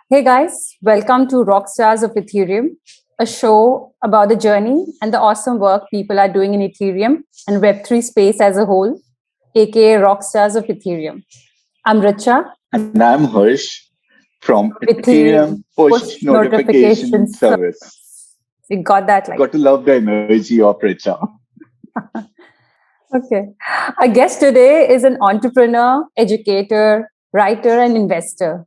Hey guys, welcome to Rockstars of Ethereum, a show about the journey and the awesome work people are doing in Ethereum and Web3 space as a whole, aka Rockstars of Ethereum. I'm Richa And I'm Harsh from with Ethereum the Push push Notification notifications. Service. We got that like. Got to love the energy of Richa. Okay. Our guest today is an entrepreneur, educator, writer, and investor.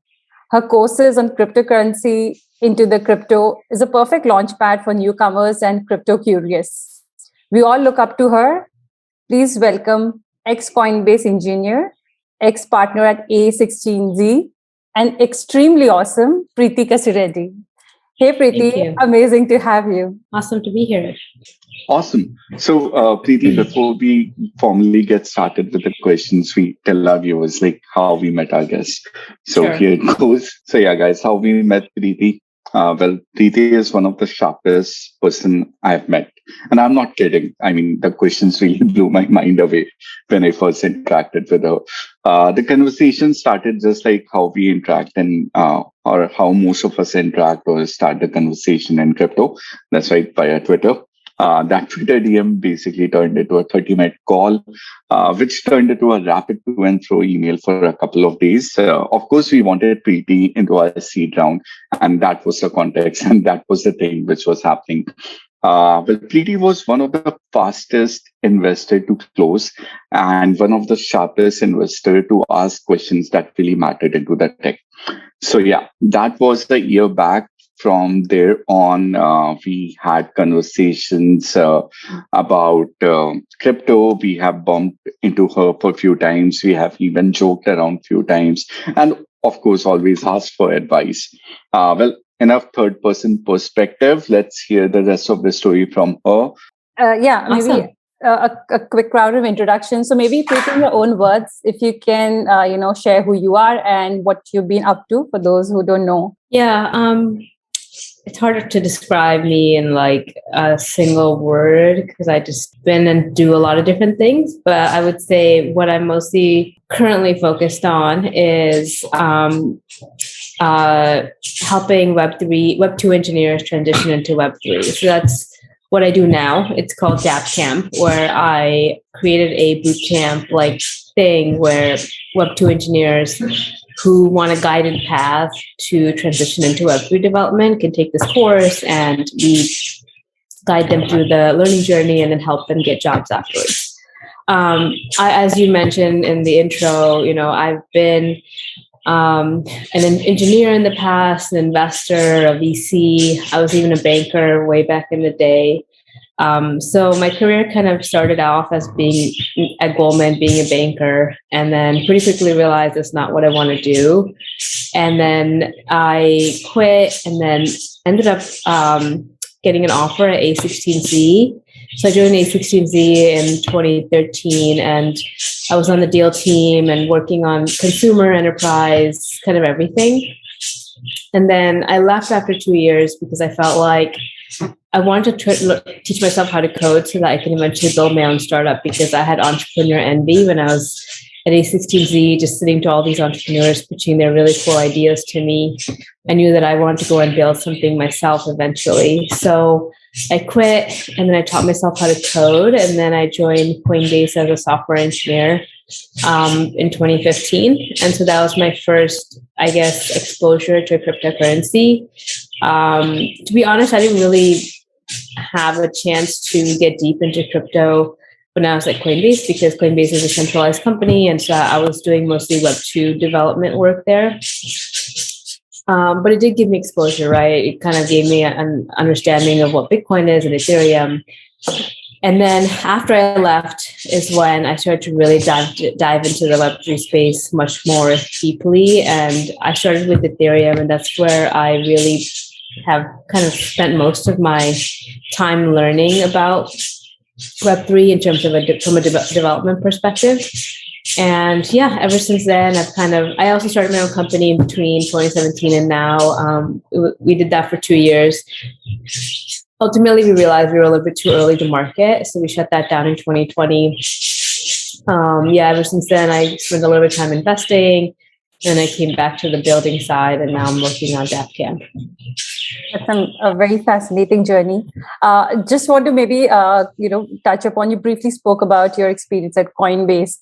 Her courses on cryptocurrency into the crypto is a perfect launchpad for newcomers and crypto curious. We all look up to her. Please welcome ex Coinbase engineer, ex partner at A16Z, and extremely awesome Preethi Kasireddy. Hey Thank Preethi, you. amazing to have you. Awesome to be here. Awesome. So, Preeti, before we formally get started with the questions, we tell our viewers like how we met our guest. So Sure. here it goes. So yeah, guys, how we met Preeti. Preeti is one of the sharpest person I've met. And I'm not kidding. I mean, the questions really blew my mind away when I first interacted with her. The conversation started just like how we interact and or how most of us interact or start the conversation in crypto. That's right, via Twitter. That Twitter DM basically turned into a 30-minute call, which turned into a rapid to and fro email for a couple of days. Of course, we wanted Preeti into our seed round, and that was the context, and that was the thing which was happening. Well, Preeti was one of the fastest investor to close and one of the sharpest investor to ask questions that really mattered into the tech. So yeah, that was a year back. From there on, we had conversations about crypto. We have bumped into her for a few times. We have even joked around a few times. And of course, always asked for advice. Enough third person perspective. Let's hear the rest of the story from her. Maybe Awesome. a quick round of introduction. So maybe Preethi, in your own words, if you can, share who you are and what you've been up to for those who don't know. Yeah. It's harder to describe me in like a single word because I just spin and do a lot of different things. But I would say what I'm mostly currently focused on is helping Web2 engineers transition into Web3. So that's what I do now. It's called DappCamp, where I created a bootcamp like thing where Web2 engineers who want a guided path to transition into Web3 development can take this course, and we guide them through the learning journey and then help them get jobs afterwards. As you mentioned in the intro, I've been an engineer in the past, an investor, a VC. I was even a banker way back in the day. So my career kind of started off as being at Goldman, being a banker, and then pretty quickly realized it's not what I want to do. And then I quit and then ended up getting an offer at A16Z. So I joined A16Z in 2013, and I was on the deal team and working on consumer, enterprise, kind of everything. And then I left after 2 years because I felt like I wanted to teach myself how to code so that I can eventually build my own startup, because I had entrepreneur envy when I was at A16Z, just sitting to all these entrepreneurs pitching their really cool ideas to me. I knew that I wanted to go and build something myself eventually. So I quit and then I taught myself how to code, and then I joined Coinbase as a software engineer in 2015. And so that was my first, I guess, exposure to cryptocurrency. To be honest, I didn't really have a chance to get deep into crypto when I was at Coinbase, because Coinbase is a centralized company, and so I was doing mostly Web2 development work there. But it did give me exposure, right? It kind of gave me an understanding of what Bitcoin is and Ethereum. And then after I left is when I started to really dive into the Web3 space much more deeply. And I started with Ethereum, and that's where I really have kind of spent most of my time learning about Web3 in terms of from a development perspective. And yeah, ever since then, I also started my own company in between 2017 and now. We did that for 2 years. Ultimately, we realized we were a little bit too early to market, so we shut that down in 2020. Ever since then, I spent a little bit of time investing, Then I came back to the building side, and now I'm working on DappCamp. That's a very fascinating journey. Just want to maybe touch upon, you briefly spoke about your experience at Coinbase.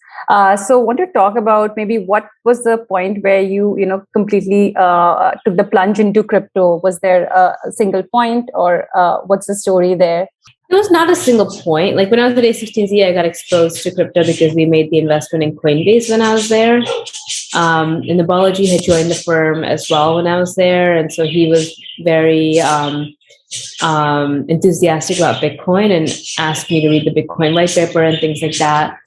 So want to talk about maybe what was the point where you completely took the plunge into crypto. Was there a single point, or what's the story there? It was not a single point. Like when I was at A16Z, I got exposed to crypto because we made the investment in Coinbase when I was there. And the Balaji had joined the firm as well when I was there. And so he was very enthusiastic about Bitcoin and asked me to read the Bitcoin white paper and things like that.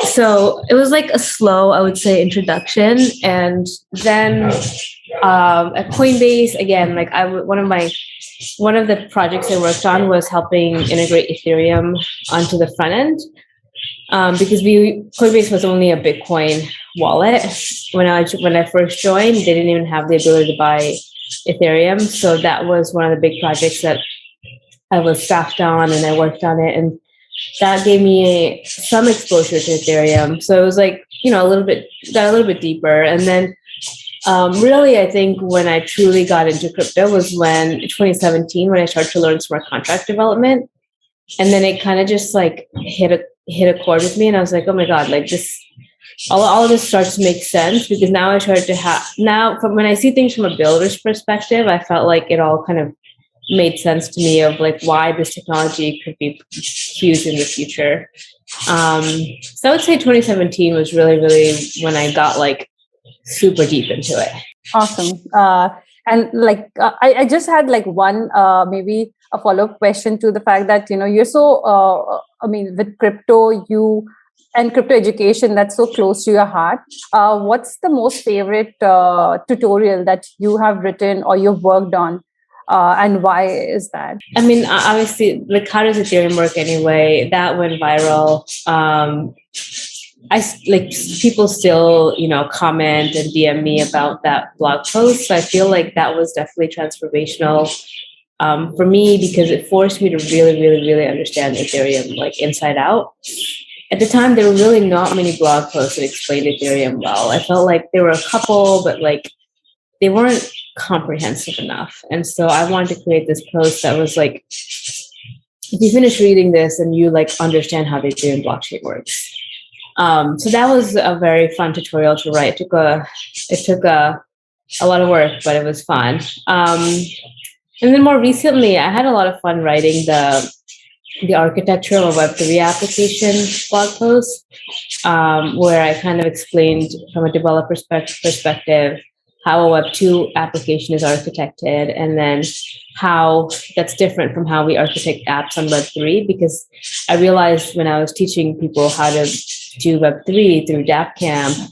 So it was like a slow, I would say, introduction. And then at Coinbase, again, like one of the projects I worked on was helping integrate Ethereum onto the front end. Because Coinbase was only a Bitcoin wallet. When I first joined, they didn't even have the ability to buy Ethereum. So that was one of the big projects that I was staffed on, and I worked on it. And that gave me some exposure to Ethereum. So it was like, got a little bit deeper. And then really, I think when I truly got into crypto was in 2017, when I started to learn smart contract development. And then it kind of just like hit a chord with me, and I was like, oh my God, like this, all of this starts to make sense, because now I started to from when I see things from a builder's perspective, I felt like it all kind of made sense to me of like why this technology could be huge in the future. So I would say 2017 was really, really when I got like super deep into it. Awesome. And like, I just had like one, maybe a follow-up question to the fact that, you're so, with crypto, and crypto education, that's so close to your heart. What's the most favorite tutorial that you have written or you've worked on? And why is that? I mean, obviously, like, how does Ethereum work anyway? That went viral. People still, comment and DM me about that blog post. So I feel like that was definitely transformational for me, because it forced me to really, really, really understand Ethereum like inside out. At the time, there were really not many blog posts that explained Ethereum well. I felt like there were a couple, but like they weren't comprehensive enough. And so I wanted to create this post that was like, if you finish reading this and you like understand how the Ethereum blockchain works. So that was a very fun tutorial to write. It took a lot of work, but it was fun. And then more recently, I had a lot of fun writing the architecture of a Web3 application blog post, where I kind of explained from a developer perspective how a Web2 application is architected, and then how that's different from how we architect apps on Web3. Because I realized when I was teaching people how to do Web3 through DappCamp,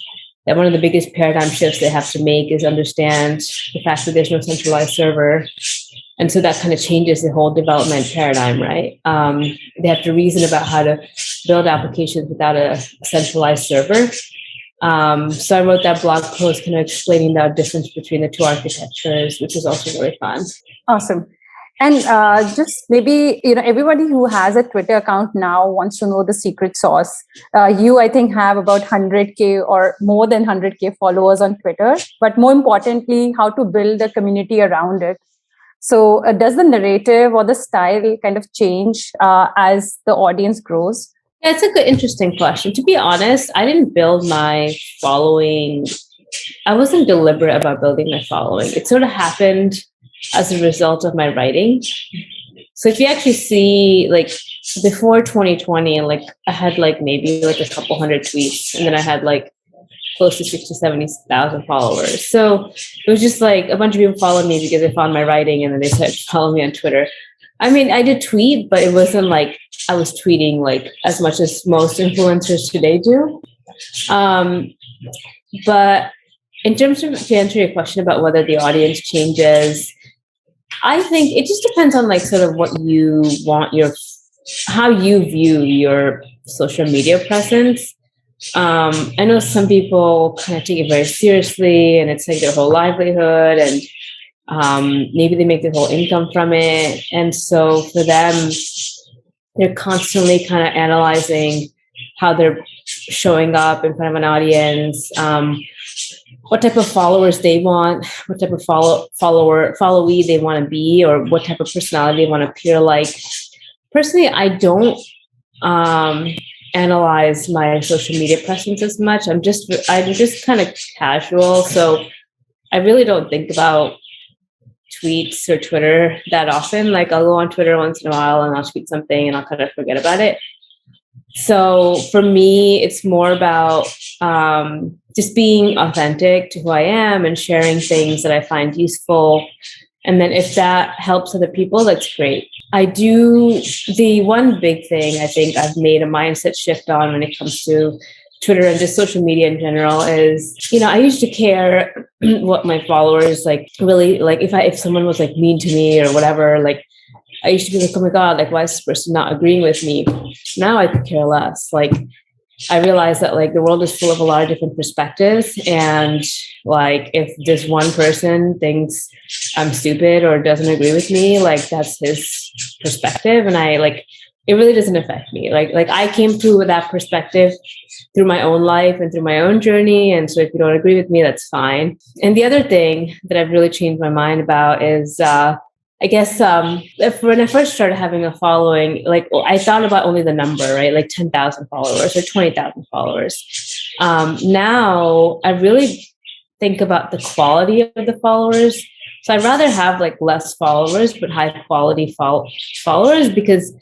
that one of the biggest paradigm shifts they have to make is understand the fact that there's no centralized server. And so that kind of changes the whole development paradigm, right? They have to reason about how to build applications without a centralized server. So I wrote that blog post kind of explaining the difference between the two architectures, which was also really fun. Awesome. And just maybe, everybody who has a Twitter account now wants to know the secret sauce. You, I think, have about 100K or more than 100K followers on Twitter, but more importantly, how to build a community around it. So does the narrative or the style kind of change as the audience grows? Yeah, it's a good, interesting question. To be honest, I didn't build my following. I wasn't deliberate about building my following. It sort of happened as a result of my writing. So if you actually see, like, before 2020, like, I had like maybe like a couple hundred tweets, and then I had like close to 60, 70,000 followers. So it was just like a bunch of people followed me because they found my writing, and then they started following me on Twitter. I mean, I did tweet, but it wasn't like I was tweeting like as much as most influencers today do. But in terms of, to answer your question about whether the audience changes, I think it just depends on like sort of what you want how you view your social media presence. I know some people kind of take it very seriously, and it's like their whole livelihood, and maybe they make their whole income from it. And so for them, they're constantly kind of analyzing how they're showing up in front of an audience. what type of followers they want, what type of followee they want to be, or what type of personality they want to appear like. Personally, I don't analyze my social media presence as much. I'm just kind of casual, so I really don't think about tweets or Twitter that often. Like I'll go on Twitter once in a while and I'll tweet something and I'll kind of forget about it. So for me, it's more about just being authentic to who I am and sharing things that I find useful. And then if that helps other people, that's great. The one big thing I think I've made a mindset shift on when it comes to Twitter and just social media in general is, I used to care what my followers really if someone was mean to me or whatever, I used to be like, oh my God, why is this person not agreeing with me? Now I could care less. I realize that the world is full of a lot of different perspectives. And if this one person thinks I'm stupid or doesn't agree with me, that's his perspective. And it really doesn't affect me. I came through with that perspective through my own life and through my own journey. And so if you don't agree with me, that's fine. And the other thing that I've really changed my mind about is, I guess when I first started having a following, I thought about only the number, right? 10,000 followers or 20,000 followers. Now I really think about the quality of the followers. So I'd rather have less followers, but high quality followers, because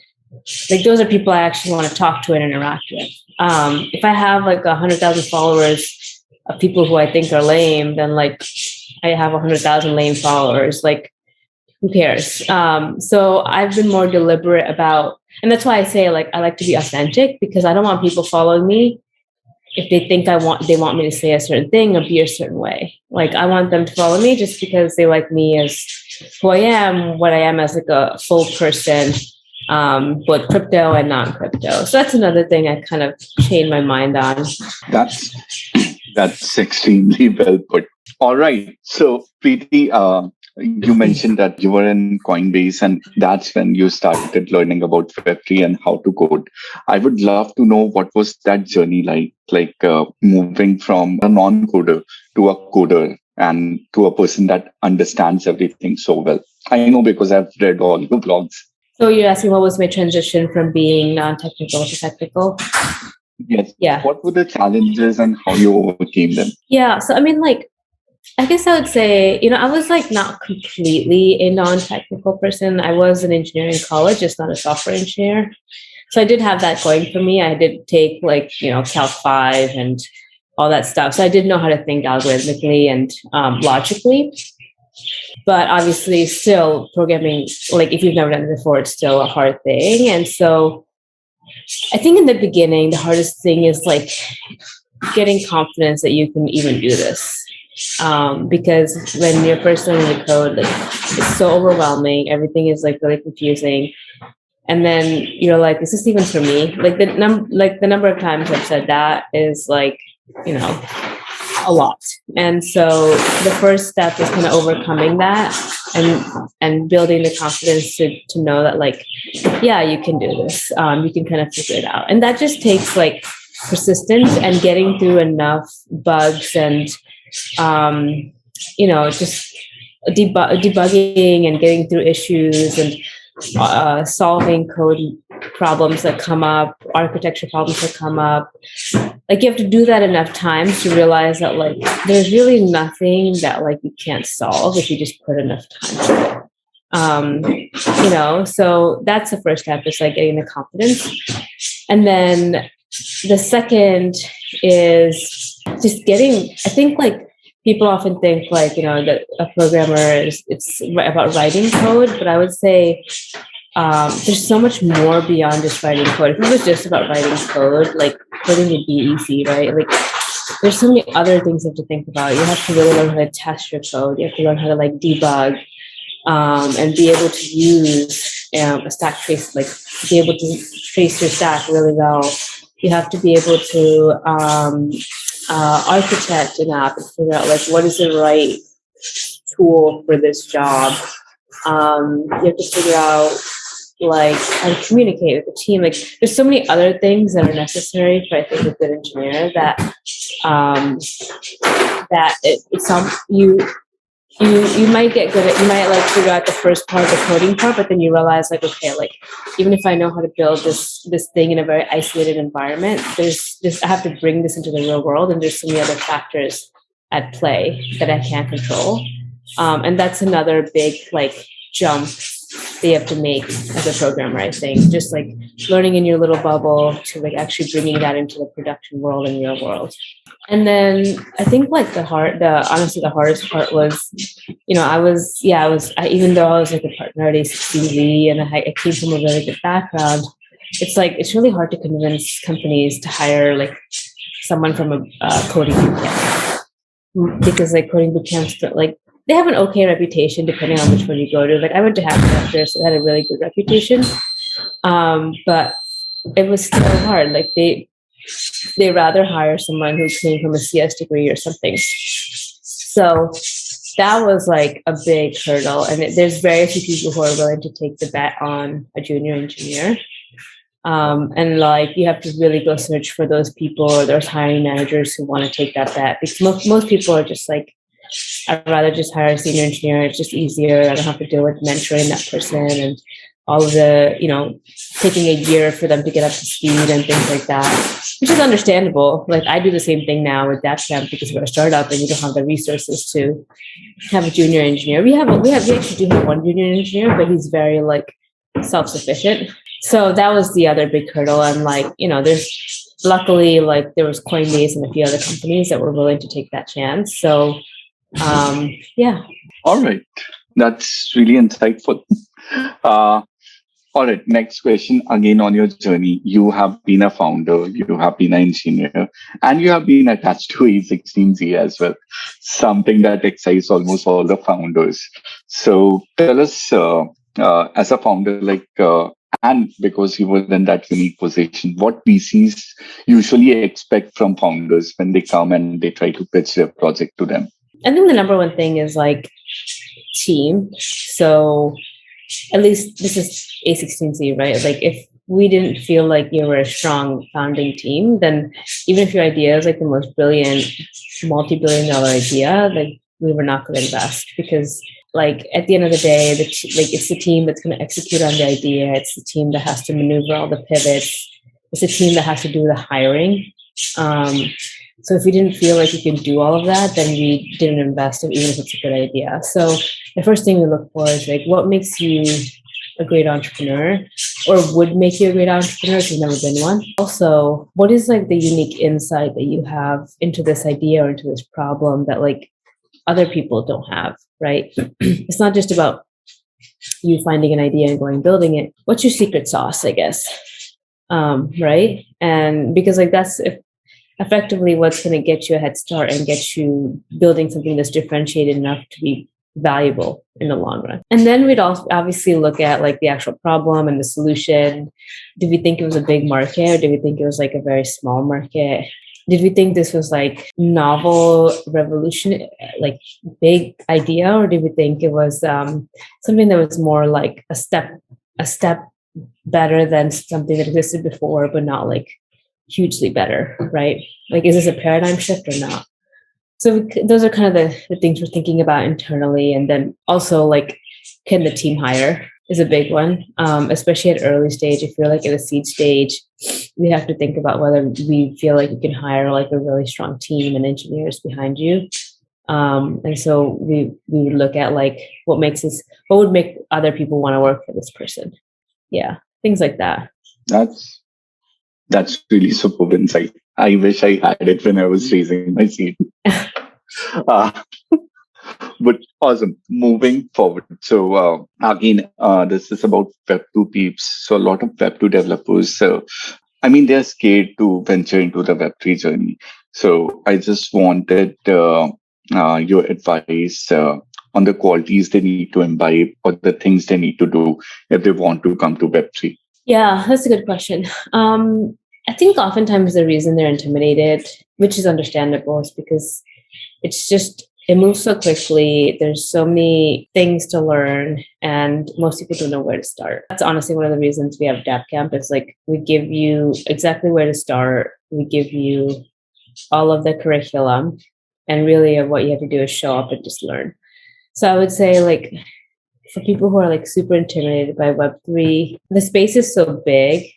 those are people I actually want to talk to and interact with. If I have 100,000 followers of people who I think are lame, then I have 100,000 lame followers. Who cares? So I've been more deliberate about, and that's why I say I like to be authentic, because I don't want people following me if they think they want me to say a certain thing or be a certain way. I want them to follow me just because they like me as who I am, what I am as a full person, both crypto and non-crypto. So that's another thing I kind of changed my mind on. That's extremely well put. All right. So Preethi, you mentioned that you were in Coinbase and that's when you started learning about Web3 and how to code. I would love to know what was that journey like moving from a non-coder to a coder and to a person that understands everything so well. I know because I've read all your blogs. So you're asking what was my transition from being non-technical to technical? Yes. Yeah. What were the challenges and how you overcame them? Yeah. So, I guess I would say, I was not completely a non-technical person. I was an engineer in college, just not a software engineer. So I did have that going for me. I did take Calc 5 and all that stuff. So I did know how to think algorithmically and logically. But obviously still programming, if you've never done it before, it's still a hard thing. And so I think in the beginning, the hardest thing is getting confidence that you can even do this. Because when you're first learning the code, it's so overwhelming. Everything is really confusing. And then you're is this even for me? The number of times I've said that is a lot. And so the first step is kind of overcoming that and building the confidence to know that yeah, you can do this. You can kind of figure it out. And that just takes persistence and getting through enough bugs and just debugging and getting through issues and solving code problems that come up, architecture problems that come up. You have to do that enough times to realize that there's really nothing that you can't solve if you just put enough time to it. So that's the first step, is getting the confidence. And then the second is just getting, I think people often think that a programmer it's about writing code, but I would say there's so much more beyond just writing code. If it was just about writing code, coding would be easy, right? There's so many other things you have to think about. You have to really learn how to test your code. You have to learn how to debug and be able to use a stack trace, be able to trace your stack really well. You have to be able to architect an app and figure out what is the right tool for this job. You have to figure out like how to communicate with the team. Like there's so many other things that are necessary for, I think, a good engineer that it's some you might get good at, you might like figure out the first part, the coding part, but then you realize like, okay, like even if I know how to build this thing in a very isolated environment, there's this, I have to bring this into the real world, and there's so many other factors at play that I can't control. And that's another big like jump that you have to make as a programmer, I think, just like learning in your little bubble to like actually bringing that into the production world and real world. And then I think like honestly, the hardest part was, even though I was like a partner at A16Z and I came from a really good background, it's really hard to convince companies to hire like someone from a coding bootcamp, because like coding bootcamps, like they have an okay reputation depending on which one you go to. Like I went to Hackmaster, so they had a really good reputation, but it was still hard. Like they rather hire someone who came from a CS degree or something. So that was like a big hurdle. And there's very few people who are willing to take the bet on a junior engineer. And like you have to really go search for those people or those hiring managers who want to take that bet, because most people are just like, I'd rather just hire a senior engineer. It's just easier. I don't have to deal with mentoring that person and all of the, taking a year for them to get up to speed and things like that, which is understandable. Like I do the same thing now with DappCamp because we're a startup and you don't have the resources to have a junior engineer. We actually do have one junior engineer, but he's very like self-sufficient. So that was the other big hurdle. And like, there's luckily like there was Coinbase and a few other companies that were willing to take that chance. So yeah. All right. That's really insightful. All right. Next question. Again, on your journey, you have been a founder, you have been an engineer, and you have been attached to A16Z as well. Something that excites almost all the founders. So tell us, as a founder, and because you were in that unique position, what VCs usually expect from founders when they come and they try to pitch their project to them? I think the number one thing is like team. So at least this is A16Z, right? Like if we didn't feel like you were a strong founding team, then even if your idea is like the most brilliant multi-billion-dollar idea, like we were not going to invest, because like at the end of the day, it's the team that's going to execute on the idea. It's the team that has to maneuver all the pivots. It's the team that has to do the hiring. So if we didn't feel like we could do all of that, then we didn't invest, even if it's a good idea. So the first thing we look for is like, what makes you a great entrepreneur, or would make you a great entrepreneur if you've never been one? Also, what is like the unique insight that you have into this idea or into this problem that like other people don't have, right? It's not just about you finding an idea and going and building it. What's your secret sauce, I guess? Right? And because like that's effectively what's going to get you a head start and get you building something that's differentiated enough to be valuable in the long run. And then we'd also obviously look at like the actual problem and the solution. Did we think it was a big market, or did we think it was like a very small market? Did we think this was like novel, revolution, like big idea, or did we think it was something that was more like a step better than something that existed before, but not like hugely better, right? Like, is this a paradigm shift or not? So those are kind of the things we're thinking about internally. And then also like, can the team hire is a big one, especially at early stage. If you're like at a seed stage, we have to think about whether we feel like you can hire like a really strong team and engineers behind you. And so we would look at like what would make other people want to work for this person. Yeah, things like that. That's really superb insight. I wish I had it when I was raising my seed. But awesome. Moving forward. So again, this is about Web2 peeps. So a lot of Web2 developers, they're scared to venture into the Web3 journey. So I just wanted your advice on the qualities they need to imbibe or the things they need to do if they want to come to Web3. Yeah, that's a good question. I think oftentimes the reason they're intimidated, which is understandable, is because it's just it moves so quickly. There's so many things to learn, and most people don't know where to start. That's honestly one of the reasons we have DappCamp. Is like we give you exactly where to start. We give you all of the curriculum, and really what you have to do is show up and just learn. So I would say, like, for people who are like super intimidated by Web3, the space is so big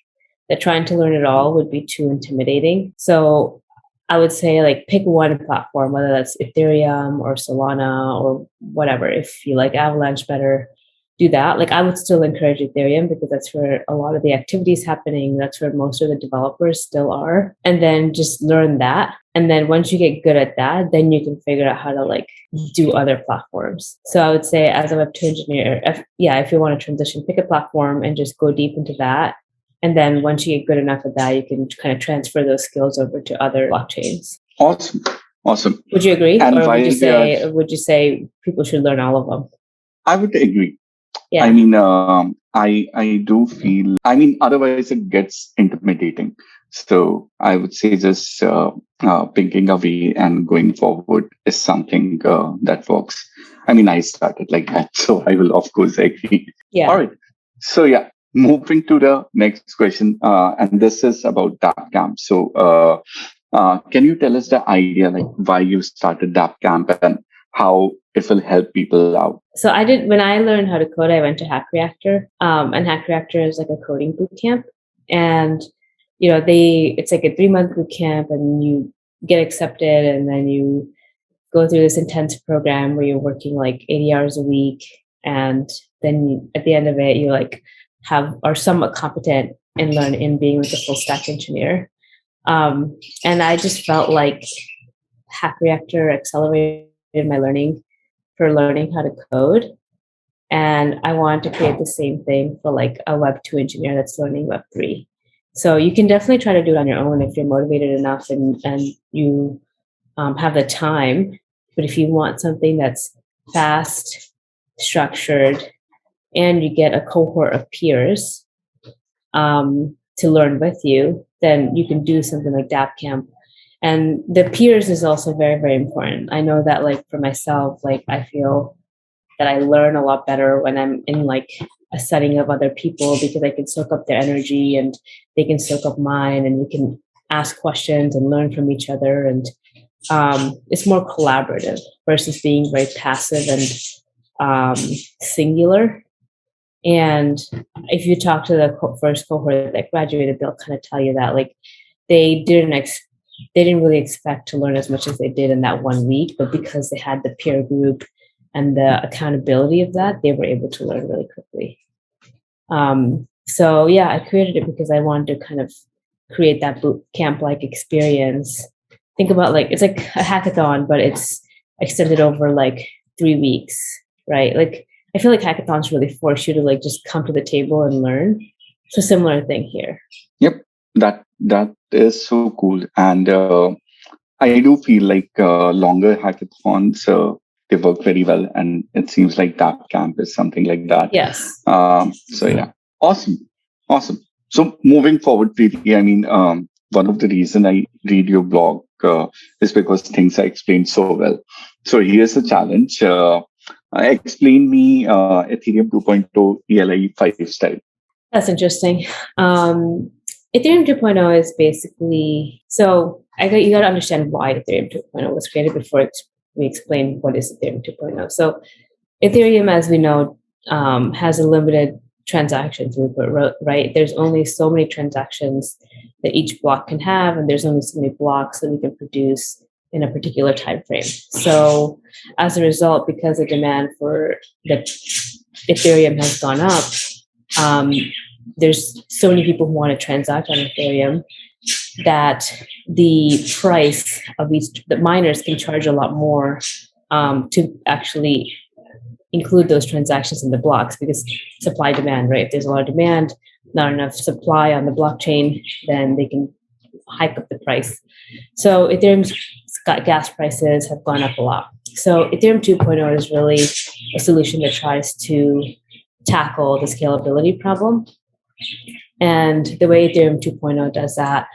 that trying to learn it all would be too intimidating. So I would say, like, pick one platform, whether that's Ethereum or Solana or whatever. If you like Avalanche better, do that. Like, I would still encourage Ethereum because that's where a lot of the activity is happening. That's where most of the developers still are. And then just learn that. And then once you get good at that, then you can figure out how to like do other platforms. So I would say, as a Web2 engineer, if you want to transition, pick a platform and just go deep into that. And then once you get good enough at that, you can kind of transfer those skills over to other blockchains. Awesome. Would you agree? And or would you say people should learn all of them? I would agree. Yeah. I mean, I do feel, otherwise it gets intimidating. So I would say just picking a way and going forward is something that works. I mean, I started like that, so I will of course agree. Yeah. All right. So yeah, moving to the next question, and this is about DappCamp. So can you tell us the idea, like why you started DappCamp and how it will help people out? So when I learned how to code, I went to Hack Reactor, and Hack Reactor is like a coding boot camp. And, it's like a 3-month boot camp, and you get accepted, and then you go through this intense program where you're working like 80 hours a week. And then at the end of it, you like are somewhat competent in being like a full stack engineer. And I just felt like Hack Reactor accelerated my learning for learning how to code. And I wanted to create the same thing for like a Web2 engineer that's learning Web3. So you can definitely try to do it on your own if you're motivated enough and you have the time. But if you want something that's fast, structured, and you get a cohort of peers to learn with you, then you can do something like DappCamp. And the peers is also very, very important. I know that, like, for myself, like, I feel that I learn a lot better when I'm in like a setting of other people, because I can soak up their energy and they can soak up mine, and we can ask questions and learn from each other. And it's more collaborative versus being very passive and singular. And if you talk to the first cohort that graduated, they'll kind of tell you that, like, they didn't really expect to learn as much as they did in that 1 week, but because they had the peer group and the accountability of that, they were able to learn really quickly. So yeah, I created it because I wanted to kind of create that boot camp-like experience. Think about, like, it's like a hackathon, but it's extended over like 3 weeks, right? Like, I feel like hackathons really force you to like just come to the table and learn. So similar thing here. Yep, that is so cool. And I do feel like longer hackathons, they work very well. And it seems like DappCamp is something like that. Yes. So yeah, awesome. So moving forward, Preethi, I mean, one of the reasons I read your blog is because things are explained so well. So here's a challenge. Explain me Ethereum 2.0 ELI 5 style. That's interesting. Ethereum 2.0 is basically, so you got to understand why Ethereum 2.0 was created before we explain what is Ethereum 2.0. So Ethereum, as we know, has a limited transaction throughput, right? There's only so many transactions that each block can have, and there's only so many blocks that we can produce in a particular time frame. So as a result, because the demand for the Ethereum has gone up, there's so many people who want to transact on Ethereum that the price of the miners can charge a lot more to actually include those transactions in the blocks, because supply demand, right? If there's a lot of demand, not enough supply on the blockchain, then they can hike up the price. So Ethereum's gas prices have gone up a lot. So Ethereum 2.0 is really a solution that tries to tackle the scalability problem. And the way Ethereum 2.0 does that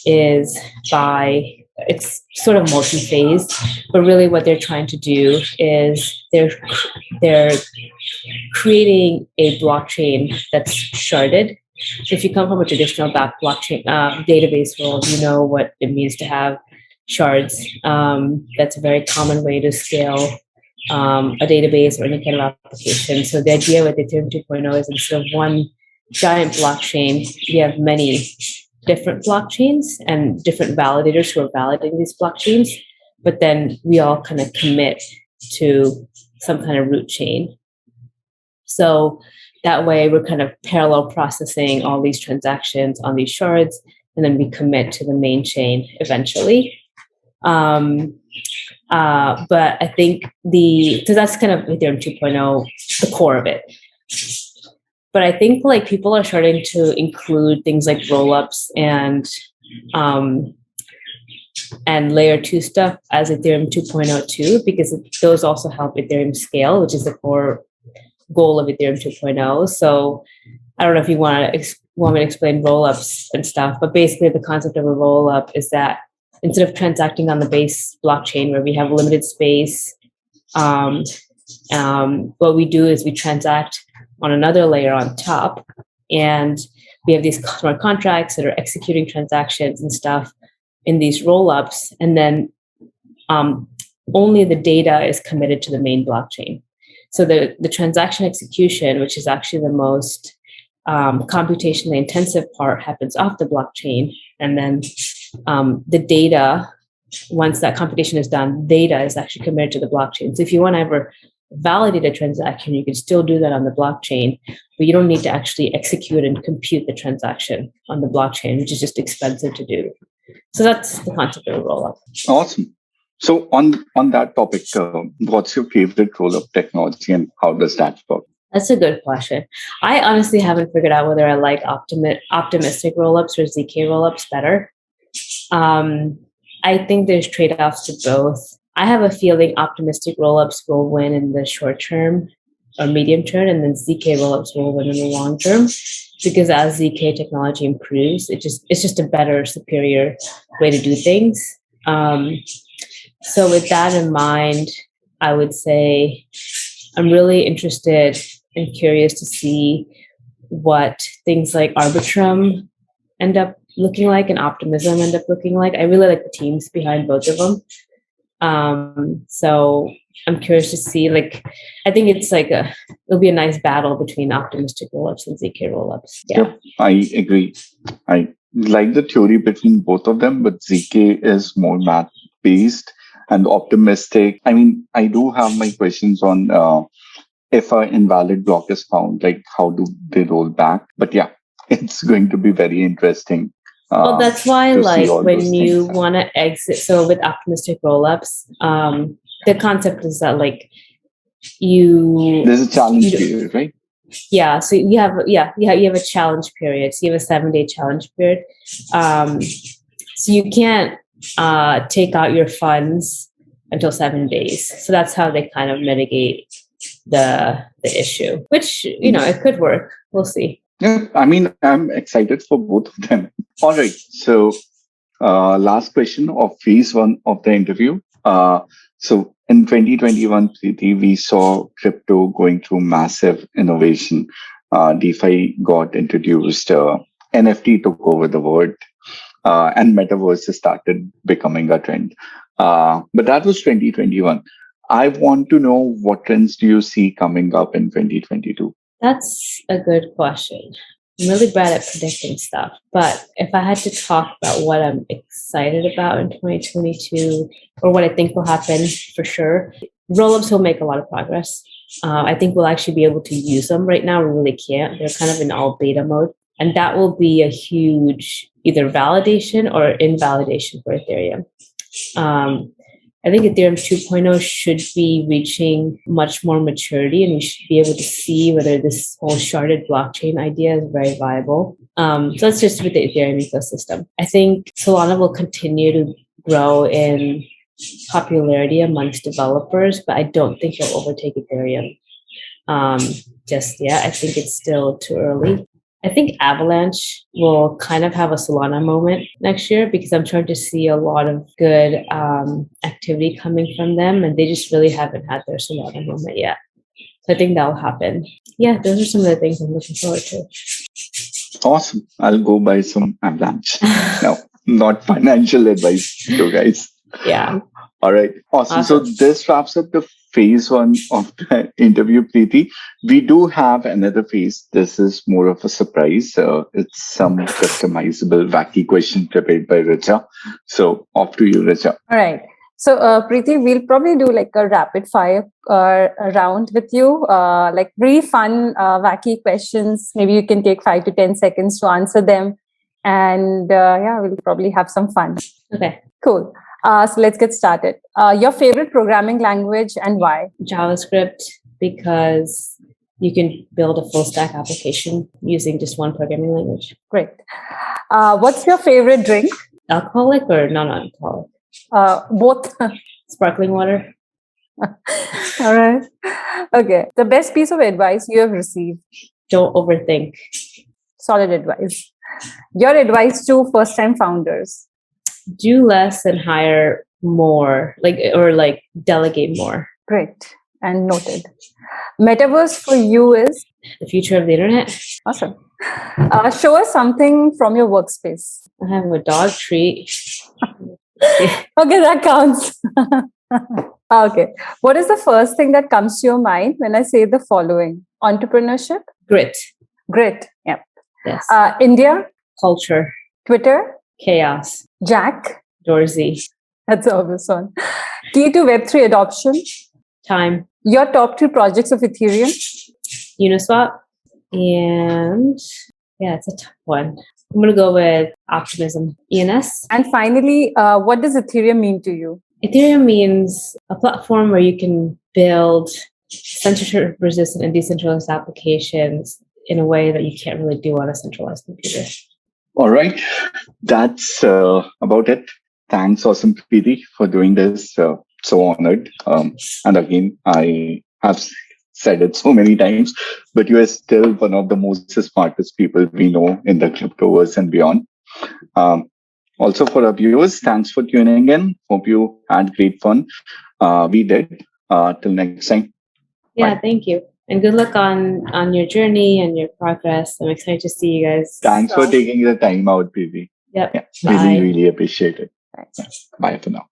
is by it's sort of multi-phased, but really what they're trying to do is they're creating a blockchain that's sharded. So if you come from a traditional blockchain database world, you know what it means to have shards. That's a very common way to scale a database or any kind of application. So the idea with Ethereum 2.0 is instead of one giant blockchain, you have many different blockchains and different validators who are validating these blockchains, but then we all kind of commit to some kind of root chain. So that way we're kind of parallel processing all these transactions on these shards, and then we commit to the main chain eventually. But I think so that's kind of Ethereum 2.0, the core of it. But I think like people are starting to include things like rollups and layer 2 stuff as Ethereum 2.0 too, because those also help Ethereum scale, which is the core goal of Ethereum 2.0. So I don't know if you want me to explain rollups and stuff, but basically the concept of a rollup is that instead of transacting on the base blockchain where we have limited space, what we do is we transact on another layer on top, and we have these smart contracts that are executing transactions and stuff in these rollups, and then only the data is committed to the main blockchain. So the transaction execution, which is actually the most computationally intensive part, happens off the blockchain, and then the data, once that computation is done, data is actually committed to the blockchain. So if you want to ever validate a transaction, you can still do that on the blockchain, but you don't need to actually execute and compute the transaction on the blockchain, which is just expensive to do. So that's the concept of a rollup. Awesome. So on that topic, what's your favorite rollup technology and how does that work? That's a good question. I honestly haven't figured out whether I like optimistic rollups or ZK rollups better. I think there's trade-offs to both. I have a feeling optimistic rollups will win in the short term or medium term, and then ZK rollups will win in the long term, because as ZK technology improves, it's just a better, superior way to do things. So with that in mind, I would say I'm really interested and curious to see what things like Arbitrum end up looking like and Optimism end up looking like. I really like the teams behind both of them. So I'm curious to see, I think it'll be a nice battle between optimistic rollups and ZK rollups. Yeah. Yep, I agree. I like the theory between both of them, but ZK is more math based and optimistic. I mean, I do have my questions on if an invalid block is found, how do they roll back? But yeah, it's going to be very interesting. Well, that's why, when you want to exit, so with optimistic rollups, the concept is that there's a challenge period, right? Yeah. So you have a challenge period. So you have a 7-day challenge period. So you can't take out your funds until 7 days. So that's how they kind of mitigate the issue, which it could work. We'll see. Yeah, I mean, I'm excited for both of them. All right. So, last question of phase 1 of the interview. So, in 2021, Preethi, we saw crypto going through massive innovation. DeFi got introduced, NFT took over the world, and metaverse started becoming a trend. But that was 2021. I want to know, what trends do you see coming up in 2022? That's a good question. I'm really bad at predicting stuff, but if I had to talk about what I'm excited about in 2022, or what I think will happen for sure, rollups will make a lot of progress. I think we'll actually be able to use them. Right now, we really can't. They're kind of in all beta mode, and that will be a huge either validation or invalidation for Ethereum. I think Ethereum 2.0 should be reaching much more maturity, and we should be able to see whether this whole sharded blockchain idea is very viable. So that's just with the Ethereum ecosystem. I think Solana will continue to grow in popularity amongst developers, but I don't think it'll overtake Ethereum just yet. I think it's still too early. I think Avalanche will kind of have a Solana moment next year because I'm starting to see a lot of good activity coming from them, and they just really haven't had their Solana moment yet. So I think that'll happen. Yeah, those are some of the things I'm looking forward to. Awesome. I'll go buy some Avalanche. No, not financial advice, you guys. Yeah. All right. Awesome. So this wraps up the phase one of the interview, Preethi. We do have another phase. This is more of a surprise. It's some customizable, wacky question prepared by Richa. So off to you, Richa. All right. So, Preethi, we'll probably do like a rapid fire round with you, like really fun, wacky questions. Maybe you can take 5 to 10 seconds to answer them. And yeah, we'll probably have some fun. Okay. Cool. So let's get started. Your favorite programming language and why? JavaScript, because you can build a full stack application using just one programming language. Great. What's your favorite drink? Alcoholic or non-alcoholic? Both. Sparkling water. All right. Okay. The best piece of advice you have received? Don't overthink. Solid advice. Your advice to first-time founders? Do less and hire more, like delegate more. Great. And noted. Metaverse for you is? The future of the internet. Awesome. Show us something from your workspace. I have a dog treat. Okay, that counts. Okay. What is the first thing that comes to your mind when I say the following? Entrepreneurship? Grit. Grit. Yep. Yes. India? Culture. Twitter? Chaos. Jack? Dorsey. That's the obvious one. Key to Web3 adoption? Time. Your top 3 projects of Ethereum? Uniswap. And yeah, it's a tough one. I'm going to go with optimism. ENS. And finally, what does Ethereum mean to you? Ethereum means a platform where you can build censorship resistant and decentralized applications in a way that you can't really do on a centralized computer. All right. That's about it. Thanks, awesome Preethi, for doing this. So honored. And again, I have said it so many times, but you are still one of the most smartest people we know in the cryptoverse and beyond. Also for our viewers, thanks for tuning in. Hope you had great fun. We did. Till next time. Yeah, Bye. thank you. And good luck on your journey and your progress. I'm excited to see you guys. Thanks for taking the time out, Preethi. Yep. Yeah, Bye. really appreciate it. Thanks. Bye for now.